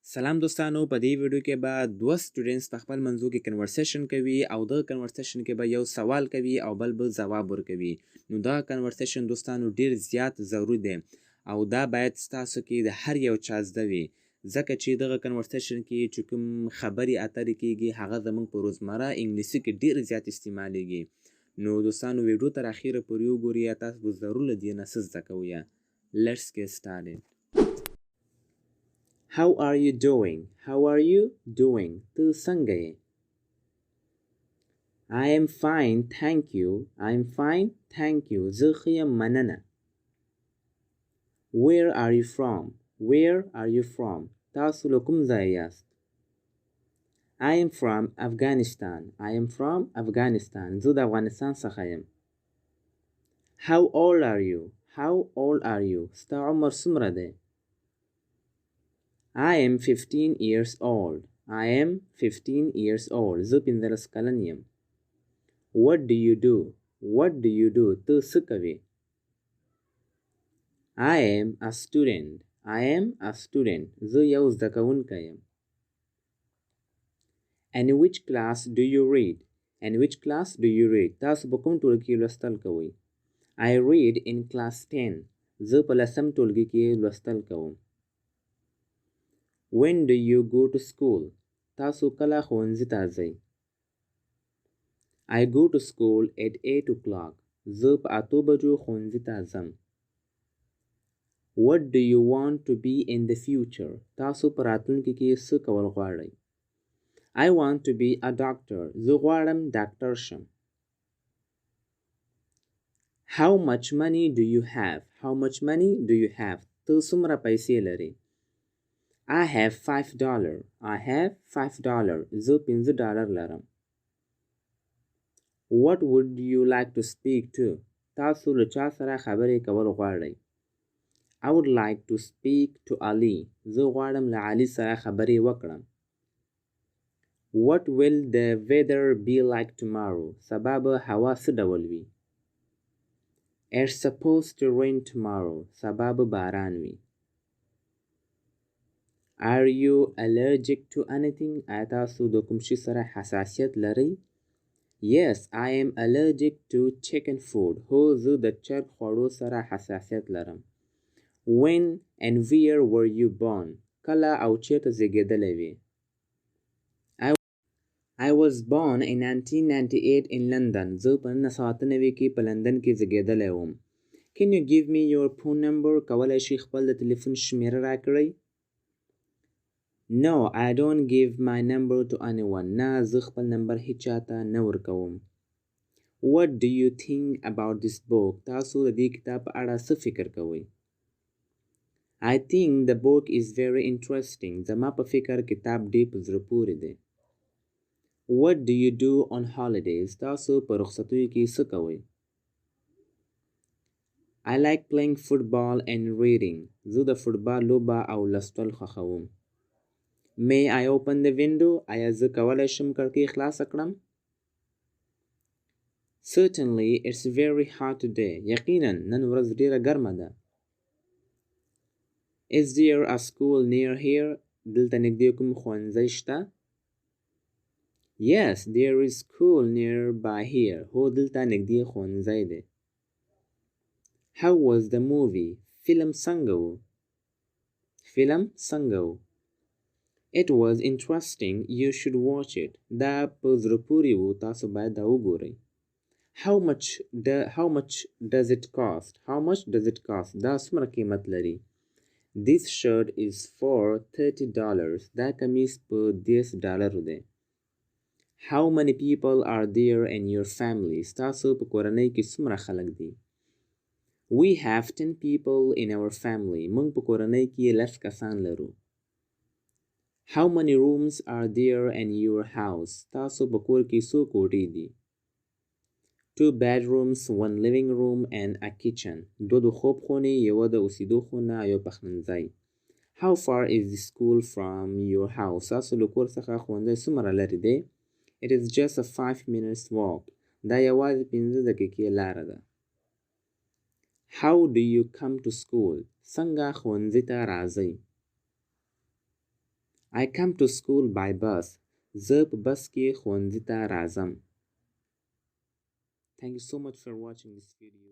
سلام دوستانو، په دې ویډیو کې به دوه سټوډنټس په خپل منځو کې کنورسیشن کوي او د کنورسیشن کې به یو سوال کوي او بل به ځواب ورکوي. نو دا کنورسیشن دوستانو ډیر زیات ضروري دی او دا باید ستاسو کې د هر یو چا زده وي، ځکه چې دغه کنورسیشن کې چې کوم خبرې اترې کیږي هغه زموږ په روزمره انګلیسي کې ډیر زیات استعمالیږي. نو دوستانو ویډیو تر اخیره پورې وګورئ، تاسو به ضرور له دې نه څه زده کوئ. Let's get started. How are you doing? How are you doing? Tu څنګه یې؟ I am fine, thank you. I am fine, thank you. زه ښه یم، مننه. Where are you from? Where are you from? تاسو له کوم ځای یاست؟ I am from Afghanistan. I am from Afghanistan. زه د افغانستان څخه یم. How old are you? How old are you? ستا عمر څومره دی؟ I am 15 years old. I am 15 years old. زه 15 کلن یم. What do you do? What do you do? ته څه کوې؟ I am a student. I am a student. زه یو زده کوونکی یم. And which class do you read? And which class do you read? تاسو په کوم ټولګي کې لوستل کوئ؟ I read in class 10. زه په 10م ټولګي کې لوستل کوم. When do you go to school? تاسو کله ښوونځي ته ځئ؟ I go to school at 8 o'clock. زه په 8 بجو ښوونځي ته ځم. What do you want to be in the future? تاسو په راتلونکي کې څه کول غواړئ؟ I want to be a doctor. زه غواړم ډاکټر شم. How much money do you have? How much money do you have? ته څومره پیسې لرې؟ I have $5. I have $5. زه $5 لرم. What would you like to speak to? تاسو له چا سره خبرې کول غواړئ؟ I would like to speak to Ali. زه غواړم له علي سره خبرې وکړم. What will the weather be like tomorrow? سبا به هوا څه ډول وي؟ It's supposed to rain tomorrow. سبا به باران وي. Are you allergic to anything? آیا تاسو د کوم شي سره حساسیت لرئ؟ Yes, I am allergic to chicken food. هو زه د چرګ خوړو سره حساسیت لرم. When and where were you born? کله او چیرته زیږېدلی وې؟ I was born in 1998 in London. زه په 1998 کې په لندن کې زیږېدلی وم. Can you give me your phone number? کولی شئ خپل د تلیفون شمیره راکړئ؟ No, I don't give my number to anyone. نه، زه خپل نمبر هیچ چاته نه ورکوم. What do you think about this book? تاسو د دې کتاب په اړه څه فکر کوئ؟ I think the book is very interesting. زما په فکر کتاب ډېر په زړه پورې دی. What do you do on holidays? تاسو په رخصتیو کې څه کوئ؟ I like playing football and reading. زه د فوټبال لوبه او لوستل خوښوم. May I open the window? آیا زه کولی شم کړکۍ خلاصه کړم؟ Certainly, it's very hot today. یقینا نن ورځ ډېره ګرمه ده. Is there a school near here? دلته نږدې کوم ښوونځی شته؟ Yes, there is school nearby here. هو دلته نږدې ښوونځی دی. How was the movie? فلم څنګه و؟ فلم څنګه و؟ It was interesting. You should watch it. دا په زړه پورې و. تاسو باید دا وګورئ. How much does it cost? How much does it cost? دا څومره قیمت لري؟ This shirt is for $30. دا کمیس په $30 دی. How many people are there in your family? تاسو په کورنۍ کې څومره خلک دي؟ We have 10 people in our family. موږ په کورنۍ کې 10 کسان لرو. How many rooms are there in your house? تاسو په کور کې څو کوټې دي؟ 2 bedrooms, 1 living room and a kitchen. 2 د خوب خونې، یوه د اوسېدو خونه او یو پخلنځی. How far is the school from your house? تاسو له کور څخه ښوونځی څومره لرې دی؟ It is just a 5 minutes walk. دا یوازې 5 دقیقې لاره ده. How do you come to school? څنګه ښوونځي ته راځئ؟ I come to school by bus. زه په بس کې ښوونځي ته راځم. Thank you so much for watching this video.